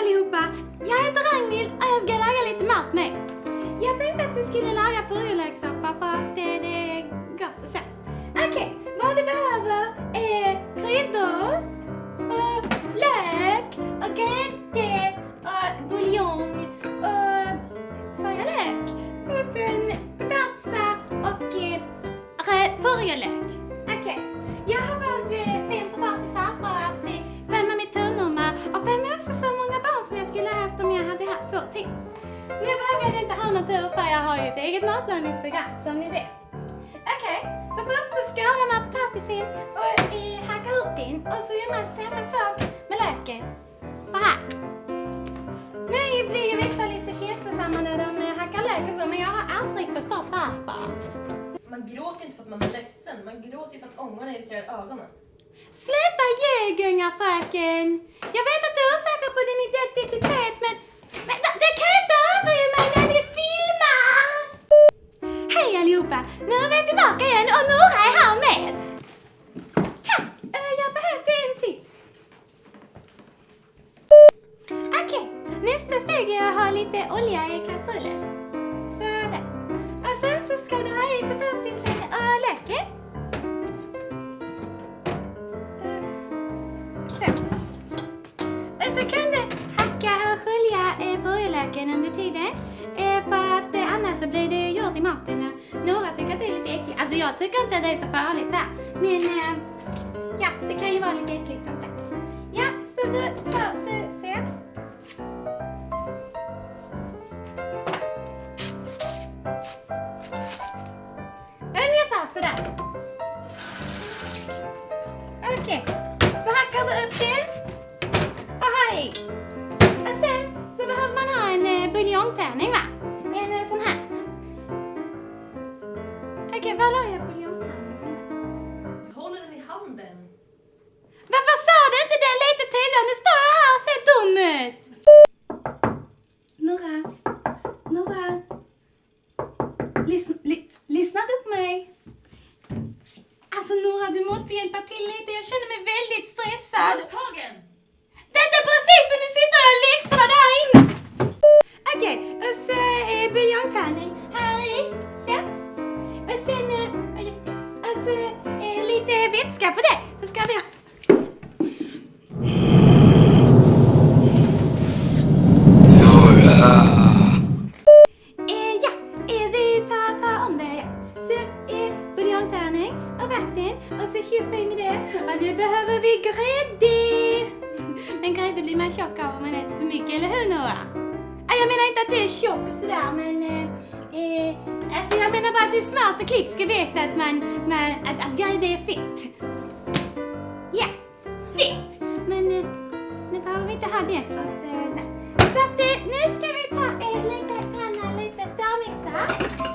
allihopa! Jag heter Ragnhild och jag ska laga lite mat med. Jag tänkte att vi skulle laga purjolökssoppa för att det är gott och så. Okej, vad du behöver är kryddor, och lök och grädde och buljong och sojalök och sen potatisar och purjolök. Okej, jag har valt 5 potatisar för att värma mitt tunnorna och 5 är också så många barn som jag skulle ha haft om jag hade haft 2 till. Nu behöver jag inte ha någon tur för jag har ju ett eget matlagningsprogram som ni ser. Okej, så först så skalar man potatisen och hackar upp den och så gör man samma sak med löken. Så här. Nu blir ju vissa lite känslosamma när de hackar lök och så, men jag har aldrig förstått varför. Man gråter inte för att man är ledsen, man gråter ju för att ångarna irriterar ögonen. Sluta ljuga, fröken! Jag vet att du är osäker på din identitet, men det kan inte överge mig när vi filmar! Hej allihopa! Nu är vi tillbaka igen och Nora är här med! Tack! Jag behövde en till. Okej, nästa steg är att ha lite olja i kastrullen. Sådär. Och sen så ska du ha i potatisen och löken. Så kan du hacka och skölja purjolöken under tiden. För att annars så blir det gjort i maten. Några tycker att det är lite äckligt. Alltså jag tycker inte att det är så farligt va. Men ja, det kan ju vara lite äckligt som sagt. Ja, så du ser. Ungefär sådär. Okej, så hackar du upp den. Hej! Och sen så behöver man ha en buljongtärning va? En sån här. Okej, vad la jag buljongtärningen? Du håller den i handen. Vad sa du inte det lite tidigare? Nu står jag här och ser dum ut. Nora. Lyssnar du på mig? Alltså Nora, du måste hjälpa till lite. Jag känner mig väldigt stressad. Upptagen! Det är precis som du sitter och läxar där inne! Okej, och så buljongtärning här i. Så. Och sen, just det. Och så lite vätska på det. Så ska vi ha. Ja, vi tar om det. Så buljongtärning och vatten. Och så tjuffar med det. Och nu behöver vi grädde. Men grädde blir man tjock av om man äter för mycket, eller hur Noah? Jag menar inte att du är tjock och sådär, men alltså jag menar bara att du är smart och klipp ska veta att grädde är fett. Ja, fett. Men nu behöver vi inte ha den för att, nej. Så att nu ska vi ta lite stavmixar.